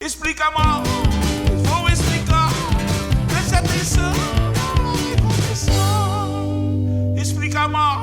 Explica mal, vou explicar, preste atenção, explica mais.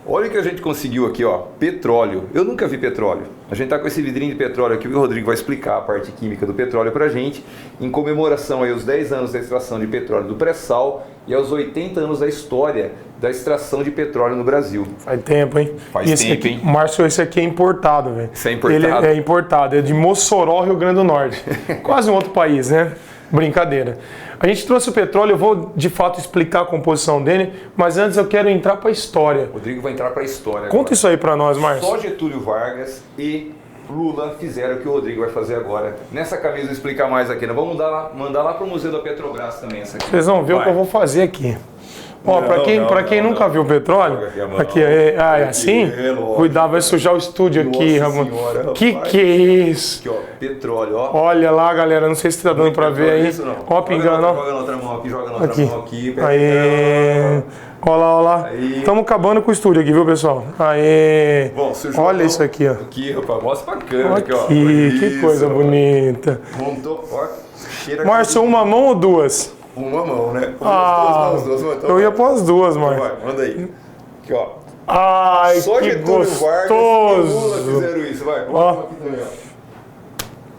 Olha o que a gente conseguiu aqui, ó, petróleo. Eu nunca vi petróleo. A gente tá com esse vidrinho de petróleo aqui, o Rodrigo vai explicar a parte química do petróleo pra gente, em comemoração aí aos 10 anos da extração de petróleo do pré-sal e aos 80 anos da história da extração de petróleo no Brasil. Faz tempo, hein? Faz tempo, hein? Márcio, esse aqui é importado, velho. Isso é importado? Ele é importado, é de Mossoró, Rio Grande do Norte. Quase um outro país, né? Brincadeira. A gente trouxe o petróleo, eu vou de fato explicar a composição dele, mas antes eu quero entrar para a história. Rodrigo vai entrar para a história. Conta isso aí para nós, Márcio. Só Getúlio Vargas e Lula fizeram o que o Rodrigo vai fazer agora. Nessa camisa, explicar mais aqui. Nós vamos mandar lá para o Museu da Petrobras também essa aqui. Vocês vão ver o que eu vou fazer aqui. Ó, para quem nunca viu o petróleo, aqui é assim, cuidado, vai sujar o estúdio aqui, rapaz. Que é isso? Aqui, ó, petróleo, ó. Olha lá, galera, não sei se tá dando para ver aí. Ó, pingando, ó. Joga na outra mão aqui, joga na outra mão aqui. Aí. Olha lá. Estamos acabando com o estúdio aqui, viu, pessoal? Aê. Bom, olha isso aqui, ó. Aqui, rapaz, mostra pra câmera aqui, ó. Que coisa bonita. Montou, ó. Márcio, uma mão ou duas? Uma mão, né? Duas mãos. Eu ia pôr as duas, Márcio. Vai, manda aí. Aqui, ó. Ai, só que Getúlio gostoso. Vargas e Lula fizeram isso, vai. Ó. Aqui também, ó.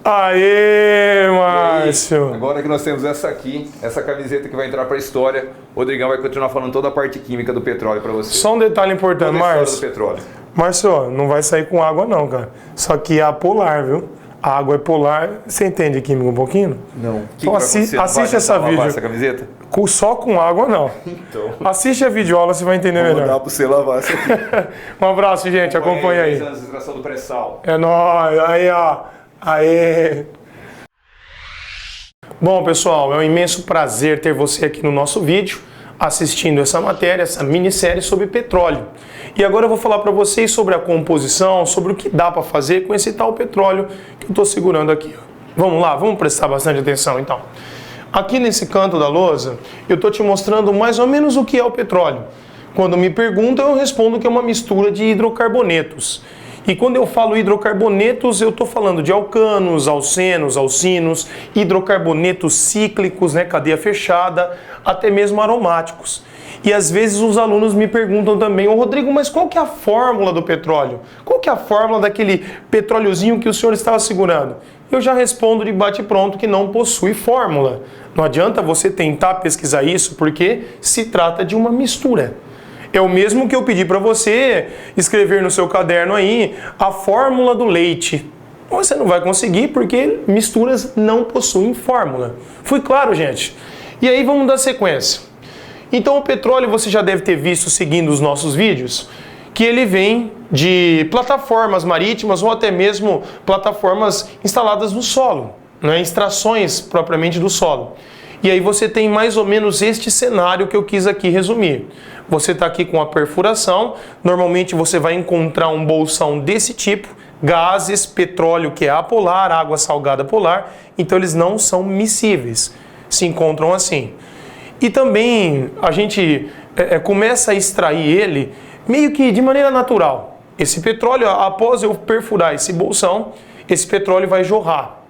Aê, Márcio. Agora que nós temos essa aqui, essa camiseta que vai entrar para a história, o Rodrigão vai continuar falando toda a parte química do petróleo para você. Só um detalhe importante, Márcio. Do petróleo. Márcio, não vai sair com água não, cara. Só que é a polar, viu? A água é polar. Você entende química um pouquinho? Não. Então assiste essa vídeo. Essa camiseta? Só com água não. Então. Assiste a videoaula, você vai entender melhor. Vou dar para você lavar essa aqui. Um abraço, gente. Acompanha aí. 10 anos de extração do pré-sal. É nóis. Aí, ó. Aê. Bom, pessoal, é um imenso prazer ter você aqui no nosso vídeo, assistindo essa matéria, essa minissérie sobre petróleo. E agora eu vou falar para vocês sobre a composição, sobre o que dá para fazer com esse tal petróleo que eu estou segurando aqui. Vamos lá, vamos prestar bastante atenção então. Aqui nesse canto da lousa, eu estou te mostrando mais ou menos o que é o petróleo. Quando me perguntam, eu respondo que é uma mistura de hidrocarbonetos. E quando eu falo hidrocarbonetos, eu estou falando de alcanos, alcenos, alcinos, hidrocarbonetos cíclicos, né, cadeia fechada, até mesmo aromáticos. E às vezes os alunos me perguntam também, ô Rodrigo, mas qual que é a fórmula do petróleo? Qual que é a fórmula daquele petróleozinho que o senhor estava segurando? Eu já respondo de bate-pronto que não possui fórmula. Não adianta você tentar pesquisar isso porque se trata de uma mistura. É o mesmo que eu pedi para você escrever no seu caderno aí a fórmula do leite. Você não vai conseguir porque misturas não possuem fórmula. Fui claro, gente? E aí vamos dar sequência. Então o petróleo você já deve ter visto seguindo os nossos vídeos, que ele vem de plataformas marítimas ou até mesmo plataformas instaladas no solo, né? Extrações propriamente do solo. E aí você tem mais ou menos este cenário que eu quis aqui resumir. Você está aqui com a perfuração, normalmente você vai encontrar um bolsão desse tipo, gases, petróleo que é apolar, água salgada polar, então eles não são miscíveis, se encontram assim. E também a gente começa a extrair ele meio que de maneira natural. Esse petróleo, após eu perfurar esse bolsão, esse petróleo vai jorrar.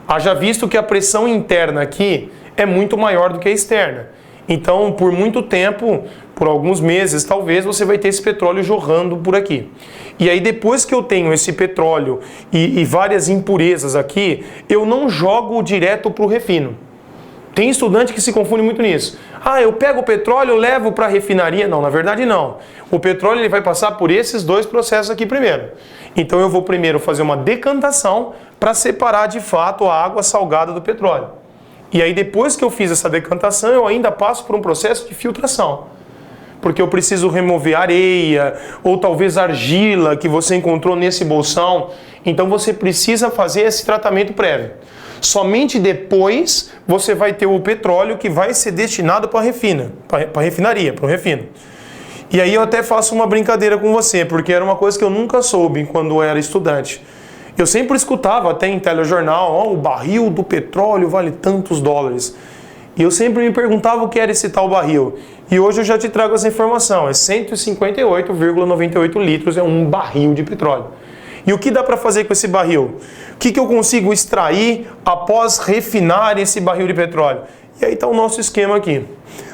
Haja visto que a pressão interna aqui é muito maior do que a externa. Então, por muito tempo, por alguns meses talvez, você vai ter esse petróleo jorrando por aqui. E aí depois que eu tenho esse petróleo e várias impurezas aqui, eu não jogo direto para o refino. Tem estudante que se confunde muito nisso. Eu pego o petróleo, levo para a refinaria. Não, na verdade não. O petróleo ele vai passar por esses dois processos aqui primeiro. Então eu vou primeiro fazer uma decantação para separar de fato a água salgada do petróleo. E aí depois que eu fiz essa decantação, eu ainda passo por um processo de filtração. Porque eu preciso remover areia ou talvez argila que você encontrou nesse bolsão. Então você precisa fazer esse tratamento prévio. Somente depois você vai ter o petróleo que vai ser destinado para a refinaria, para o refino. E aí eu até faço uma brincadeira com você, porque era uma coisa que eu nunca soube quando eu era estudante. Eu sempre escutava até em telejornal, o barril do petróleo vale tantos dólares. E eu sempre me perguntava o que era esse tal barril. E hoje eu já te trago essa informação, é 158,98 litros, é um barril de petróleo. E o que dá para fazer com esse barril? O que eu consigo extrair após refinar esse barril de petróleo? E aí está o nosso esquema aqui.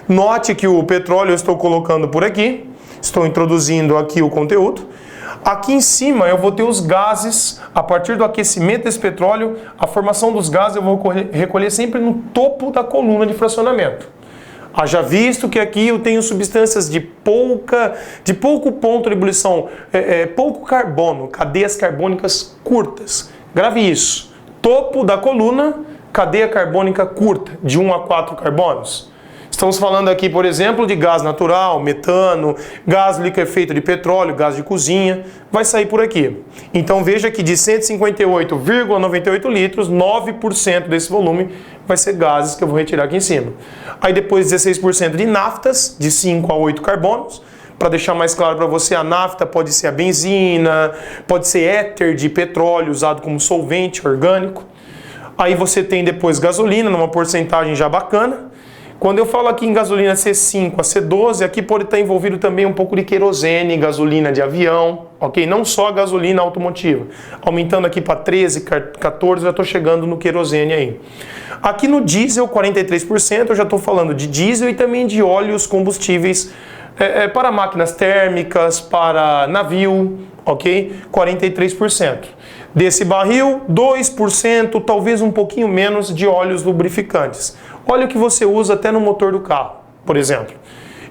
Note que o petróleo eu estou colocando por aqui, estou introduzindo aqui o conteúdo. Aqui em cima eu vou ter os gases, a partir do aquecimento desse petróleo, a formação dos gases eu vou recolher sempre no topo da coluna de fracionamento. Haja visto que aqui eu tenho substâncias de pouco ponto de ebulição, pouco carbono, cadeias carbônicas curtas. Grave isso. Topo da coluna, cadeia carbônica curta, de 1 a 4 carbonos. Estamos falando aqui, por exemplo, de gás natural, metano, gás liquefeito de petróleo, gás de cozinha, vai sair por aqui. Então veja que de 158,98 litros, 9% desse volume vai ser gases que eu vou retirar aqui em cima. Aí depois 16% de naftas, de 5 a 8 carbonos. Para deixar mais claro para você, a nafta pode ser a benzina, pode ser éter de petróleo usado como solvente orgânico. Aí você tem depois gasolina, numa porcentagem já bacana. Quando eu falo aqui em gasolina C5 a C12, aqui pode estar envolvido também um pouco de querosene, gasolina de avião, ok? Não só a gasolina automotiva. Aumentando aqui para 13, 14, já estou chegando no querosene aí. Aqui no diesel, 43%, eu já estou falando de diesel e também de óleos combustíveis para máquinas térmicas, para navio, ok? 43%. Desse barril, 2%, talvez um pouquinho menos de óleos lubrificantes. Óleo que você usa até no motor do carro, por exemplo.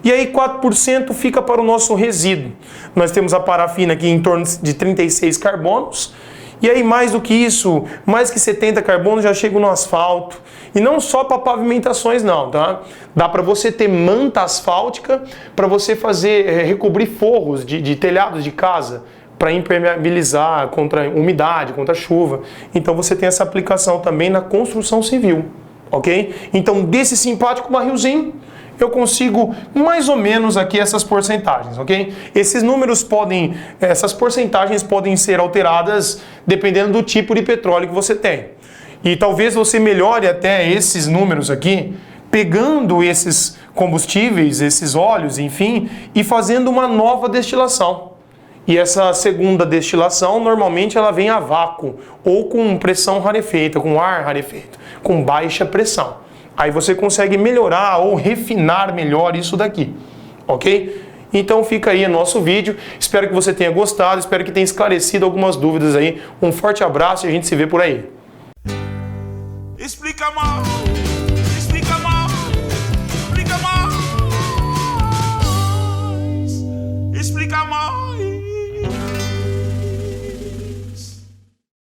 E aí 4% fica para o nosso resíduo. Nós temos a parafina aqui em torno de 36 carbonos. E aí mais do que isso, mais que 70 carbonos já chegam no asfalto. E não só para pavimentações não, tá? Dá para você ter manta asfáltica, para você fazer, recobrir forros de telhados de casa, para impermeabilizar contra umidade, contra chuva. Então você tem essa aplicação também na construção civil, ok? Então desse simpático barrilzinho, eu consigo mais ou menos aqui essas porcentagens, ok? Esses números essas porcentagens podem ser alteradas dependendo do tipo de petróleo que você tem. E talvez você melhore até esses números aqui, pegando esses combustíveis, esses óleos, enfim, e fazendo uma nova destilação. E essa segunda destilação, normalmente ela vem a vácuo, ou com pressão rarefeita, com ar rarefeito, com baixa pressão. Aí você consegue melhorar ou refinar melhor isso daqui, ok? Então fica aí o nosso vídeo, espero que você tenha gostado, espero que tenha esclarecido algumas dúvidas aí. Um forte abraço e a gente se vê por aí. Explica mal.